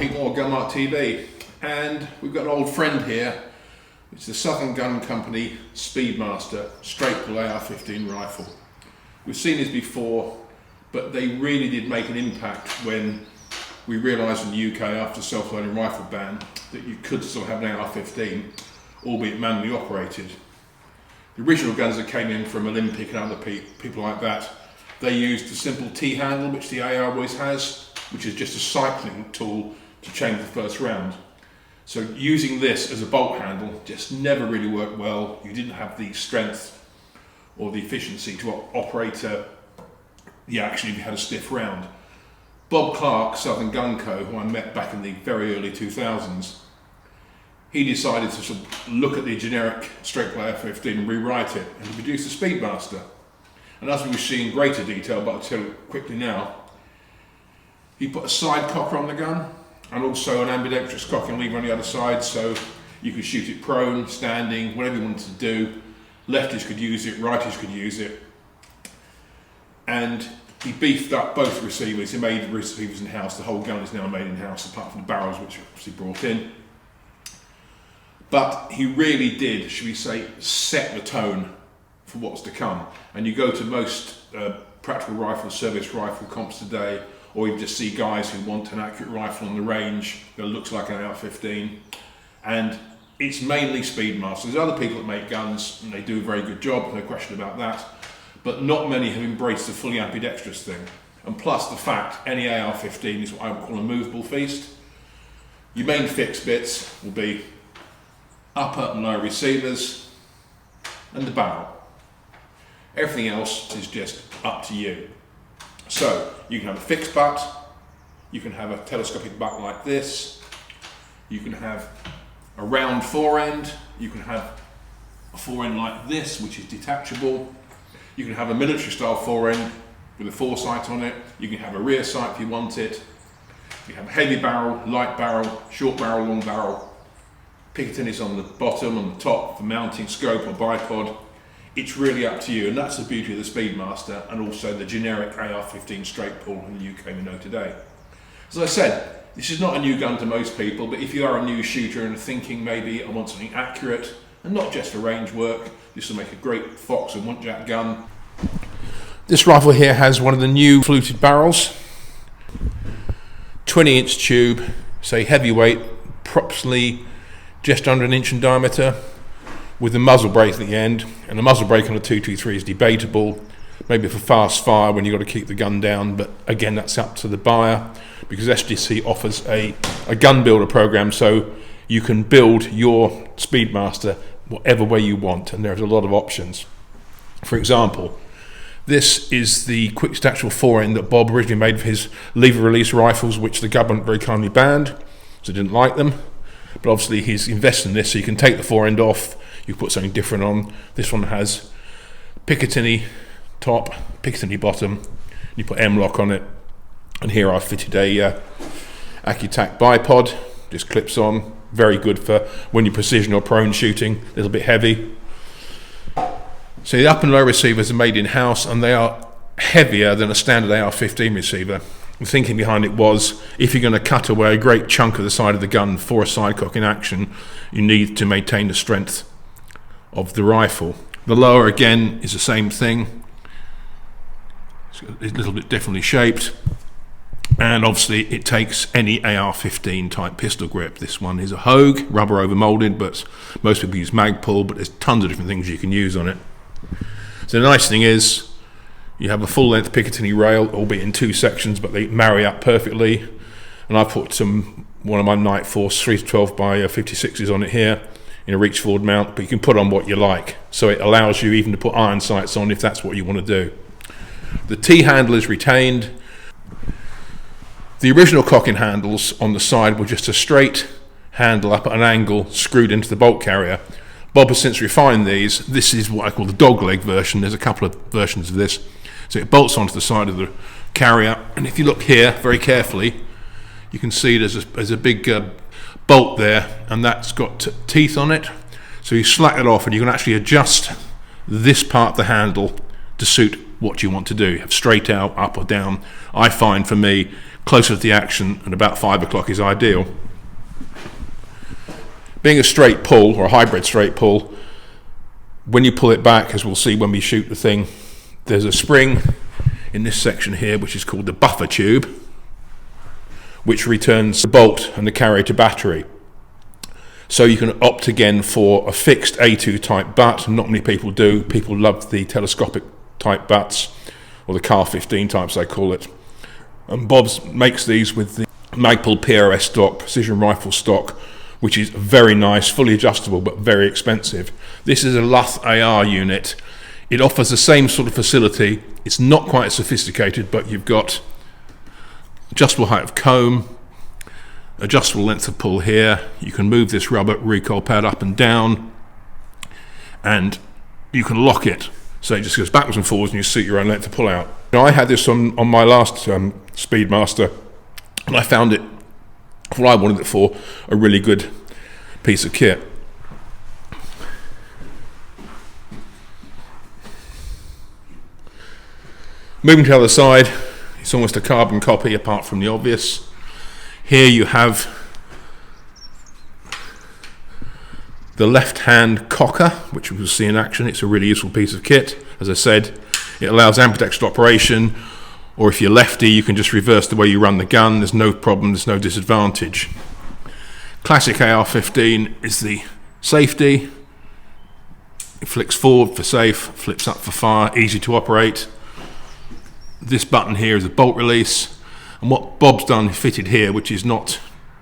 people on Gun Mart TV, and we've got an old friend here. It's the Southern Gun Company Speedmaster straight pull AR15 rifle. We've seen this before, but they really did make an impact when we realised in the UK after the self-loading rifle ban that you could still have an AR15, albeit manually operated. The original guns that came in from Olympic and other people like that, they used the simple T-handle, which the AR always has, which is just a cycling tool to change the first round. So using this as a bolt handle just never really worked well. You didn't have the strength or the efficiency to operate the action if you had a stiff round. Bob Clark, Southern Gun Co, who I met back in the very early 2000s, he decided to sort of look at the generic straight pull AR15 and rewrite it and produce the Speedmaster. And as we will see in greater detail, but I'll tell you quickly now, he put a side cocker on the gun and also an ambidextrous cocking lever on the other side, so you could shoot it prone, standing, whatever you wanted to do. Lefties could use it, righties could use it. And he beefed up both receivers. He made the receivers in-house. The whole gun is now made in-house, apart from the barrels, which are obviously brought in. But he really did, should we say, set the tone for what's to come. And you go to most practical rifle, service rifle comps today, or you just see guys who want an accurate rifle on the range that looks like an AR15, and it's mainly Speedmaster. There's other people that make guns, and they do a very good job, no question about that, but not many have embraced the fully ambidextrous thing. And plus the fact any AR15 is what I would call a movable feast. Your main fixed bits will be upper and lower receivers and the barrel. Everything else is just up to you. So you can have a fixed butt, you can have a telescopic butt like this, you can have a round forend, you can have a forend like this which is detachable, you can have a military style forend with a foresight on it, you can have a rear sight if you want it, you have a heavy barrel, light barrel, short barrel, long barrel, Picatinny's on the bottom, on the top for mounting scope or bipod. It's really up to you, and that's the beauty of the Speedmaster and also the generic AR15 straight pull in the UK we know today. As I said, this is not a new gun to most people, but if you are a new shooter and thinking maybe I want something accurate and not just for range work, this will make a great fox and one-jack gun. This rifle here has one of the new fluted barrels, 20-inch tube, say heavyweight, approximately just under an inch in diameter, with a muzzle brake at the end, and the muzzle brake on a 223 is debatable, maybe for fast fire when you've got to keep the gun down, but again that's up to the buyer, because SGC offers a gun builder program, so you can build your Speedmaster whatever way you want, and there's a lot of options. For example, this is the quick detachable forend that Bob originally made for his lever release rifles, which the government very kindly banned, so didn't like them. But obviously he's invested in this, so you can take the forend off, you put something different on. This one has Picatinny top, Picatinny bottom, you put M-lock on it, and here I've fitted a Accutac bipod, just clips on, very good for when you're precision or prone shooting, a little bit heavy. So the up and low receivers are made in-house, and they are heavier than a standard AR15 receiver. The thinking behind it was, if you're going to cut away a great chunk of the side of the gun for a sidecock in action, you need to maintain the strength of the rifle. The lower again is the same thing, it's a little bit differently shaped, and obviously it takes any AR15 type pistol grip. This one is a Hogue, rubber over molded, but most people use Magpul, but there's tons of different things you can use on it. So the nice thing is you have a full length Picatinny rail, albeit in two sections, but they marry up perfectly, and I've put one of my Night Force 312 by 56s on it here in a reach forward mount, but you can put on what you like, so it allows you even to put iron sights on if that's what you want to do. The T-handle is retained. The original cocking handles on the side were just a straight handle up at an angle screwed into the bolt carrier. Bob has since refined these. This is what I call the dogleg version. There's a couple of versions of this. So it bolts onto the side of the carrier, and if you look here very carefully, you can see there's a big bolt there, and that's got teeth on it. So you slack it off, and you can actually adjust this part of the handle to suit what you want to do. Have straight out, up or down. I find for me, closer to the action and about 5 o'clock is ideal. Being a straight pull or a hybrid straight pull, when you pull it back, as we'll see when we shoot the thing, there's a spring in this section here which is called the buffer tube, which returns the bolt and the carrier to battery. So you can opt again for a fixed A2 type butt. Not many people do. People love the telescopic type butts, or the AR15 types they call it. And Bob's makes these with the Magpul PRS stock, precision rifle stock, which is very nice, fully adjustable but very expensive. This is a Luth AR unit. It offers the same sort of facility. It's not quite as sophisticated, but you've got adjustable height of comb, adjustable length of pull here. You can move this rubber recoil pad up and down, and you can lock it so it just goes backwards and forwards and you suit your own length of pull out. Now, I had this on my last Speedmaster, and I found it, what I wanted it for, a really good piece of kit. Moving to the other side, it's almost a carbon copy apart from the obvious. Here you have the left-hand cocker, which we'll see in action. It's a really useful piece of kit. As I said, it allows ambidextrous operation, or if you're lefty, you can just reverse the way you run the gun. There's no problem, there's no disadvantage. Classic AR15 is the safety. It flicks forward for safe, flips up for fire, easy to operate. This button here is a bolt release, and what Bob's done fitted here, which is not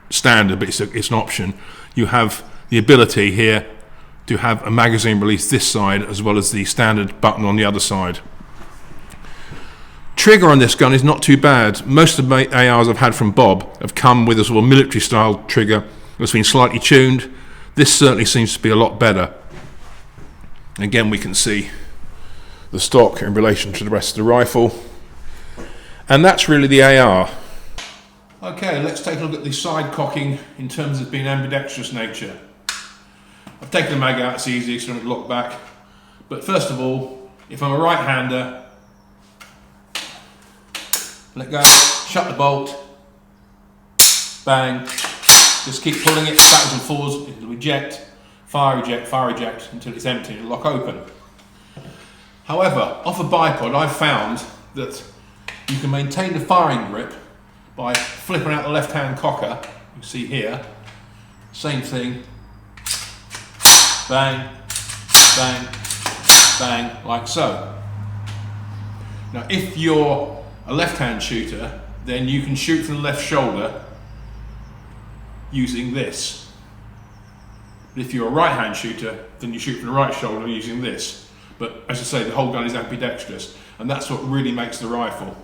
standard but it's an option, you have the ability here to have a magazine release this side as well as the standard button on the other side. Trigger on this gun is not too bad. Most of the ARs I've had from Bob have come with a sort of military style trigger that's been slightly tuned. This certainly seems to be a lot better. Again, we can see the stock in relation to the rest of the rifle. And that's really the AR. Okay, let's take a look at the side cocking in terms of being ambidextrous nature. I've taken the mag out, it's easy, so I don't lock back. But first of all, if I'm a right-hander, let go, shut the bolt, bang, just keep pulling it backwards and forwards, it'll eject, fire eject until it's empty, it'll lock open. However, off a bipod, I've found that you can maintain the firing grip by flipping out the left-hand cocker. You see here, same thing, bang, bang, bang, like so. Now, if you're a left-hand shooter, then you can shoot from the left shoulder using this. But if you're a right-hand shooter, then you shoot from the right shoulder using this. But as I say, the whole gun is ambidextrous, and that's what really makes the rifle.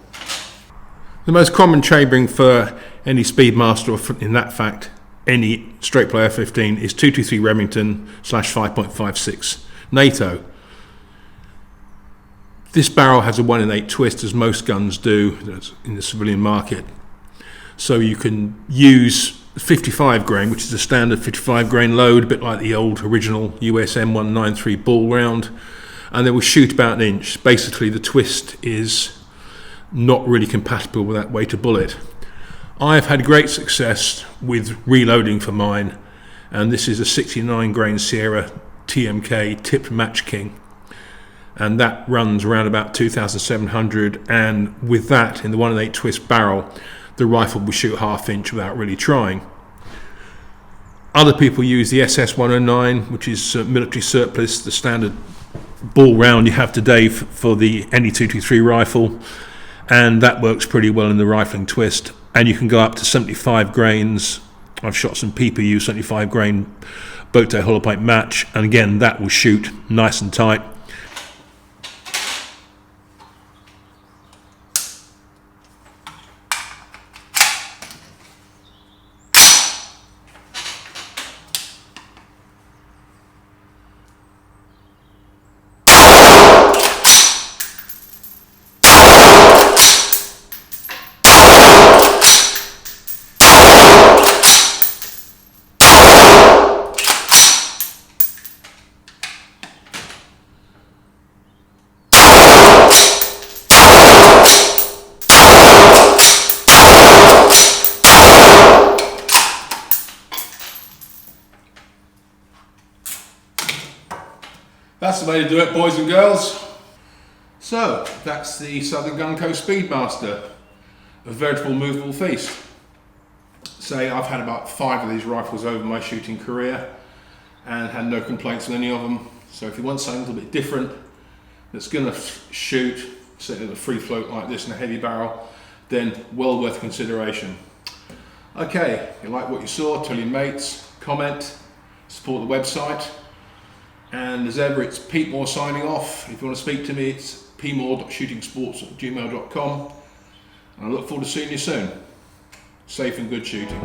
The most common chambering for any Speedmaster, or in that fact, any straight play AR15, is 223 Remington / 5.56 NATO. This barrel has a 1 in 8 twist, as most guns do in the civilian market. So you can use 55 grain, which is a standard 55 grain load, a bit like the old original US M193 ball round, and they will shoot about an inch. Basically, the twist is not really compatible with that weight of bullet. I've had great success with reloading for mine, and this is a 69 grain Sierra TMK tipped Match King, and that runs around about 2,700, and with that in the 1 in 8 twist barrel, the rifle will shoot ½ inch without really trying. Other people use the SS109, which is military surplus, the standard ball round you have today for the NE223 rifle, and that works pretty well in the rifling twist, and you can go up to 75 grains. I've shot some PPU 75 grain boat tail hollow pipe match, and again that will shoot nice and tight. the way to do it, boys and girls. So that's the Southern Gun Co Speedmaster, a veritable movable feast. Say I've had about 5 of these rifles over my shooting career and had no complaints with any of them. So if you want something a little bit different that's going to shoot, say in a free float like this in a heavy barrel, then well worth consideration. Okay, if you like what you saw, tell your mates, comment, support the website, and as ever it's Pete Moore signing off. If you want to speak to me, it's pmore.shootingsports@gmail.com, and I look forward to seeing you soon. Safe and good shooting.